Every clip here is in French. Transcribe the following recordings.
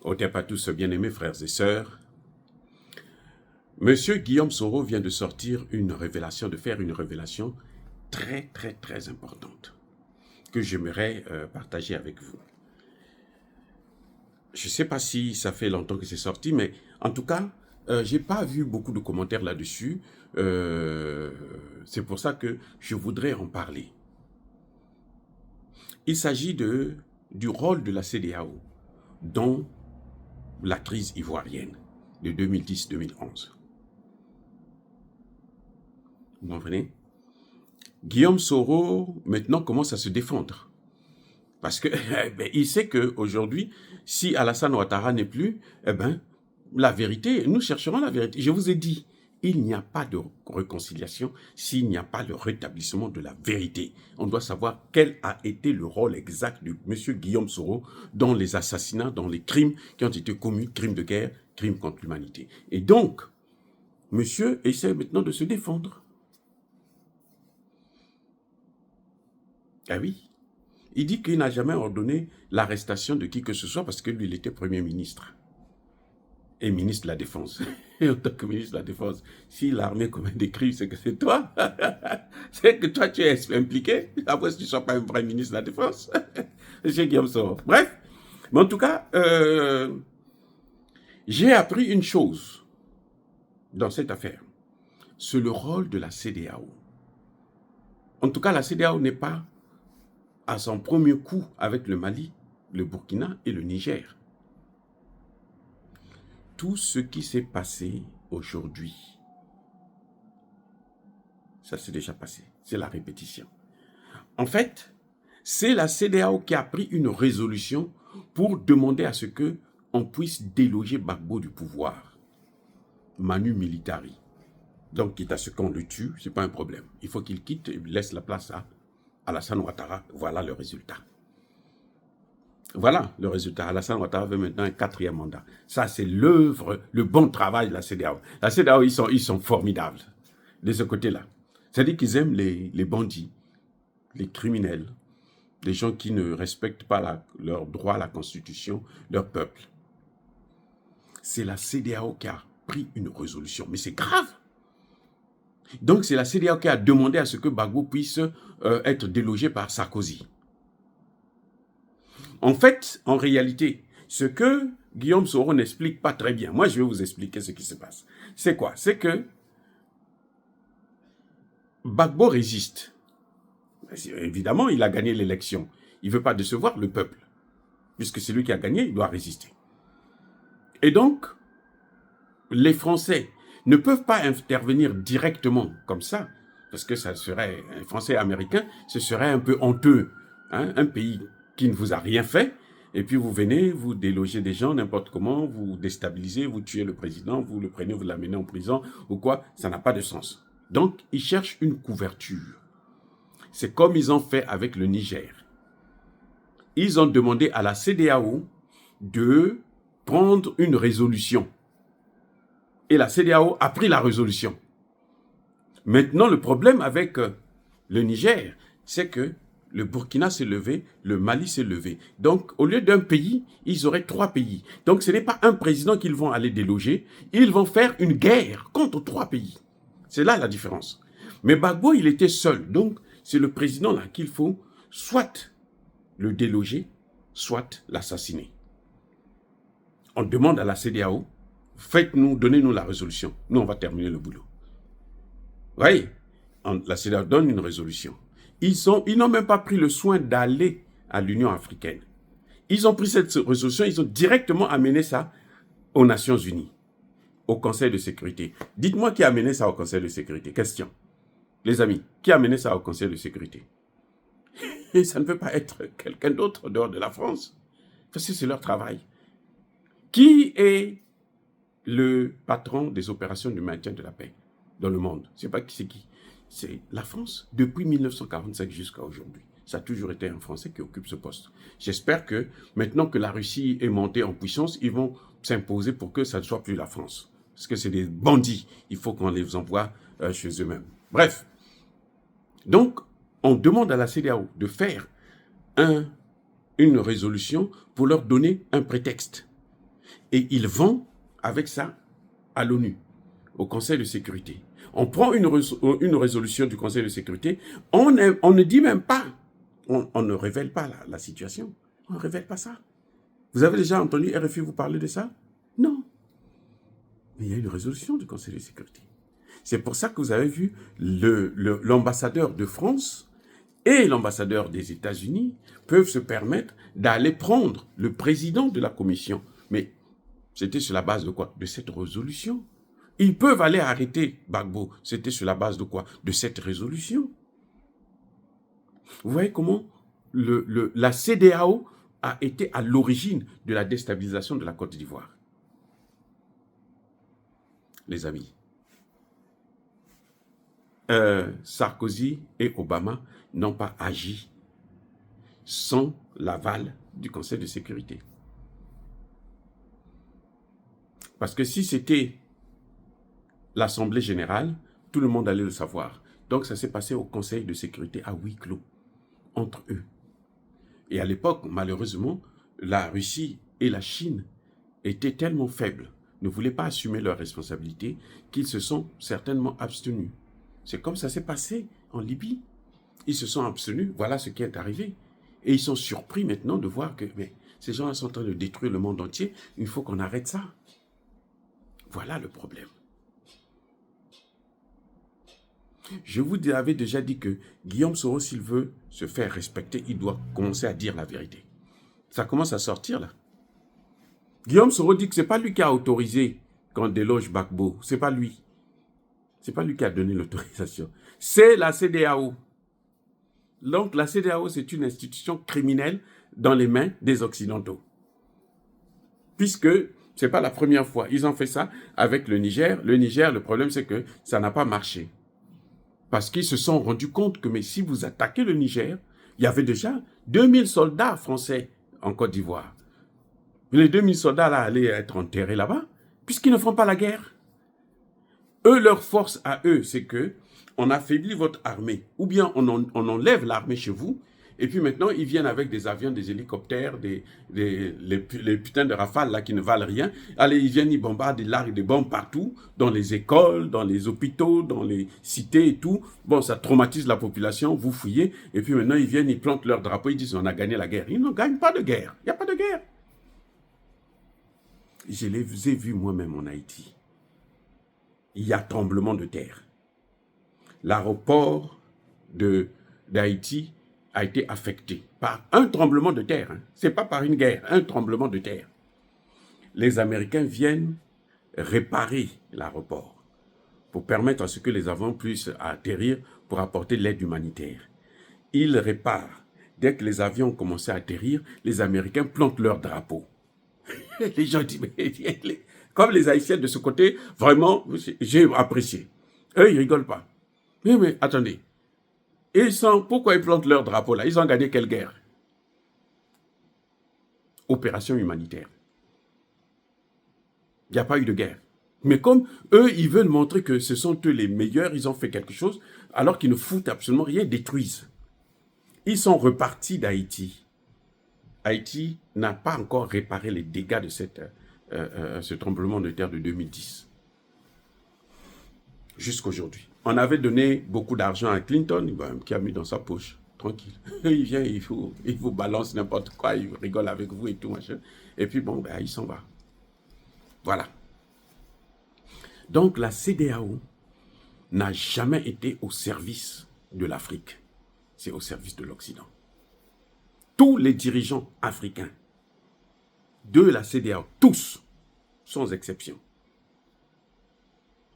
Au temple à tous, bien-aimés frères et sœurs, Monsieur Guillaume Soro vient de sortir une révélation, de faire une révélation très, très, très importante que j'aimerais partager avec vous. Je ne sais pas si ça fait longtemps que c'est sorti, mais en tout cas, je n'ai pas vu beaucoup de commentaires là-dessus. C'est pour ça que je voudrais en parler. Il s'agit du rôle de la CEDEAO dans la crise ivoirienne de 2010-2011. Vous comprenez? Guillaume Soro, maintenant, commence à se défendre. Parce que il sait qu'aujourd'hui, si Alassane Ouattara n'est plus, la vérité, nous chercherons la vérité. Je vous ai dit, il n'y a pas de réconciliation s'il n'y a pas le rétablissement de la vérité. On doit savoir quel a été le rôle exact de M. Guillaume Soro dans les assassinats, dans les crimes qui ont été commis, crimes de guerre, crimes contre l'humanité. Et donc, monsieur essaie maintenant de se défendre. Ah oui. Il dit qu'il n'a jamais ordonné l'arrestation de qui que ce soit parce que lui, il était Premier ministre et ministre de la Défense. Et en tant que ministre de la Défense, si l'armée commet des crimes, c'est que c'est toi. C'est que toi, tu es impliqué. Après, si tu ne sois pas un vrai ministre de la Défense. Monsieur Guillaume Soro. Bref, mais en tout cas, j'ai appris une chose dans cette affaire. C'est le rôle de la CEDEAO. En tout cas, la CEDEAO n'est pas à son premier coup avec le Mali, le Burkina et le Niger. Tout ce qui s'est passé aujourd'hui, ça s'est déjà passé. C'est la répétition. En fait, c'est la CEDEAO qui a pris une résolution pour demander à ce qu'on puisse déloger Gbagbo du pouvoir. Manu Militari. Donc, quitte à ce qu'on le tue, ce n'est pas un problème. Il faut qu'il quitte et laisse la place à Alassane Ouattara. Voilà le résultat. Voilà le résultat. Alassane Ouattara veut maintenant un 4e mandat. Ça, c'est l'œuvre, le bon travail de la CEDEAO. La CEDEAO, ils sont formidables de ce côté-là. C'est-à-dire qu'ils aiment les bandits, les criminels, les gens qui ne respectent pas leurs droits, la Constitution, leur peuple. C'est la CEDEAO qui a pris une résolution. Mais c'est grave. Donc, c'est la CEDEAO qui a demandé à ce que Gbagbo puisse être délogé par Sarkozy. En fait, en réalité, ce que Guillaume Soro n'explique pas très bien, moi je vais vous expliquer ce qui se passe. C'est quoi? C'est que Gbagbo résiste. Évidemment, il a gagné l'élection. Il ne veut pas décevoir le peuple. Puisque c'est lui qui a gagné, il doit résister. Et donc, les Français ne peuvent pas intervenir directement comme ça, parce que ça serait, un Français américain, ce serait un peu honteux. Hein, un pays qui ne vous a rien fait, et puis vous venez, vous délogez des gens n'importe comment, vous déstabilisez, vous tuez le président, vous le prenez, vous l'amenez en prison, ou quoi, ça n'a pas de sens. Donc, ils cherchent une couverture. C'est comme ils ont fait avec le Niger. Ils ont demandé à la CEDEAO de prendre une résolution. Et la CEDEAO a pris la résolution. Maintenant, le problème avec le Niger, c'est que le Burkina s'est levé, le Mali s'est levé. Donc, au lieu d'un pays, ils auraient 3 pays. Donc, ce n'est pas un président qu'ils vont aller déloger. Ils vont faire une guerre contre 3 pays. C'est là la différence. Mais Gbagbo, il était seul. Donc, c'est le président là qu'il faut soit le déloger, soit l'assassiner. On demande à la CEDEAO, faites-nous, donnez-nous la résolution. Nous, on va terminer le boulot. Vous voyez, la CEDEAO donne une résolution. Ils n'ont même pas pris le soin d'aller à l'Union africaine. Ils ont pris cette résolution, ils ont directement amené ça aux Nations Unies, au Conseil de sécurité. Dites-moi qui a amené ça au Conseil de sécurité. Question. Les amis, qui a amené ça au Conseil de sécurité? Et ça ne peut pas être quelqu'un d'autre dehors de la France, parce que c'est leur travail. Qui est le patron des opérations du maintien de la paix dans le monde? Je ne sais pas qui c'est qui. C'est la France, depuis 1945 jusqu'à aujourd'hui. Ça a toujours été un Français qui occupe ce poste. J'espère que maintenant que la Russie est montée en puissance, ils vont s'imposer pour que ça ne soit plus la France. Parce que c'est des bandits. Il faut qu'on les envoie chez eux-mêmes. Bref. Donc, on demande à la CEDEAO de faire une résolution pour leur donner un prétexte. Et il vend avec ça à l'ONU, au Conseil de sécurité. On prend une résolution du Conseil de sécurité, on ne dit même pas, on ne révèle pas la situation. On ne révèle pas ça. Vous avez déjà entendu RFI vous parler de ça? Non. Mais il y a une résolution du Conseil de sécurité. C'est pour ça que vous avez vu l'ambassadeur de France et l'ambassadeur des États-Unis peuvent se permettre d'aller prendre le président de la commission. Mais c'était sur la base de quoi? De cette résolution. Ils peuvent aller arrêter Gbagbo. C'était sur la base de quoi? De cette résolution. Vous voyez comment la CEDEAO a été à l'origine de la déstabilisation de la Côte d'Ivoire. Les amis, Sarkozy et Obama n'ont pas agi sans l'aval du Conseil de sécurité. Parce que si c'était l'Assemblée générale, tout le monde allait le savoir. Donc ça s'est passé au Conseil de sécurité à huis clos, entre eux. Et à l'époque, malheureusement, la Russie et la Chine étaient tellement faibles, ne voulaient pas assumer leurs responsabilités, qu'ils se sont certainement abstenus. C'est comme ça s'est passé en Libye. Ils se sont abstenus, voilà ce qui est arrivé. Et ils sont surpris maintenant de voir que ces gens-là sont en train de détruire le monde entier, il faut qu'on arrête ça. Voilà le problème. Je vous avais déjà dit que Guillaume Soro, s'il veut se faire respecter, il doit commencer à dire la vérité. Ça commence à sortir là. Guillaume Soro dit que ce n'est pas lui qui a autorisé qu'on déloge Gbagbo. Ce n'est pas lui. Ce n'est pas lui qui a donné l'autorisation. C'est la CEDEAO. Donc la CEDEAO, c'est une institution criminelle dans les mains des Occidentaux. Puisque ce n'est pas la première fois. Ils ont fait ça avec le Niger. Le Niger, le problème, c'est que ça n'a pas marché. Parce qu'ils se sont rendus compte que mais si vous attaquez le Niger, il y avait déjà 2000 soldats français en Côte d'Ivoire. Les 2000 soldats là allaient être enterrés là-bas, puisqu'ils ne font pas la guerre. Eux, leur force à eux, c'est que on affaiblit votre armée, ou bien on enlève l'armée chez vous, et puis maintenant, ils viennent avec des avions, des hélicoptères, les putains de rafales là qui ne valent rien. Allez, ils viennent, ils bombardent, ils larguent des bombes partout, dans les écoles, dans les hôpitaux, dans les cités et tout. Bon, ça traumatise la population, vous fouillez, et puis maintenant, ils viennent, ils plantent leur drapeau, ils disent on a gagné la guerre. Ils ne gagnent pas de guerre, il n'y a pas de guerre. Je les ai vus moi-même en Haïti. Il y a tremblement de terre. L'aéroport d'Haïti a été affecté par un tremblement de terre. Ce n'est pas par une guerre, un tremblement de terre. Les Américains viennent réparer l'aéroport pour permettre à ce que les avions puissent atterrir pour apporter l'aide humanitaire. Ils réparent. Dès que les avions ont commencé à atterrir, les Américains plantent leur drapeau. Les gens disent, comme les Haïtiens de ce côté, vraiment, j'ai apprécié. Eux, ils ne rigolent pas. Mais attendez. Pourquoi ils plantent leur drapeau là? Ils ont gagné quelle guerre? Opération humanitaire. Il n'y a pas eu de guerre. Mais comme eux, ils veulent montrer que ce sont eux les meilleurs, ils ont fait quelque chose, alors qu'ils ne foutent absolument rien, ils détruisent. Ils sont repartis d'Haïti. Haïti n'a pas encore réparé les dégâts de ce tremblement de terre de 2010. Jusqu'aujourd'hui. On avait donné beaucoup d'argent à Clinton, qui a mis dans sa poche, tranquille. Il vient, il vous balance n'importe quoi, il rigole avec vous et tout, machin. Et puis bon, il s'en va. Voilà. Donc la CEDEAO n'a jamais été au service de l'Afrique. C'est au service de l'Occident. Tous les dirigeants africains de la CEDEAO, tous, sans exception,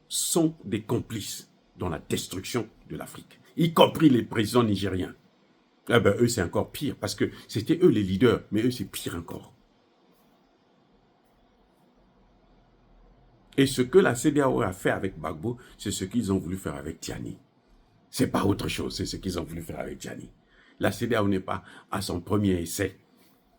sont des complices dans la destruction de l'Afrique, y compris les présidents nigériens. Eux, c'est encore pire, parce que c'était eux les leaders, mais eux, c'est pire encore. Et ce que la CEDEAO a fait avec Gbagbo, c'est ce qu'ils ont voulu faire avec Tiani. C'est pas autre chose, c'est ce qu'ils ont voulu faire avec Tiani. La CEDEAO n'est pas à son premier essai,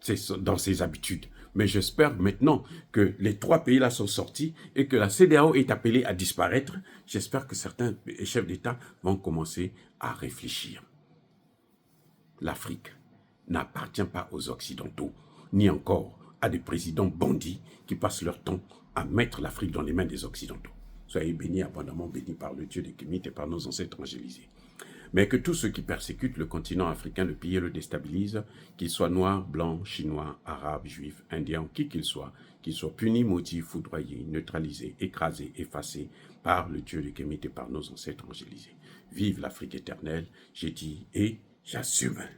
c'est dans ses habitudes. Mais j'espère maintenant que les 3 pays-là sont sortis et que la CEDEAO est appelée à disparaître. J'espère que certains chefs d'État vont commencer à réfléchir. L'Afrique n'appartient pas aux Occidentaux, ni encore à des présidents bandits qui passent leur temps à mettre l'Afrique dans les mains des Occidentaux. Soyez bénis, abondamment bénis par le Dieu des Kémites et par nos ancêtres angélisés. Mais que tous ceux qui persécutent le continent africain, le pillent et le déstabilisent, qu'ils soient noirs, blancs, chinois, arabes, juifs, indiens, qui qu'ils soient punis, maudits, foudroyés, neutralisés, écrasés, effacés par le Dieu des Kémites et par nos ancêtres angélisés. Vive l'Afrique éternelle, j'ai dit et j'assume.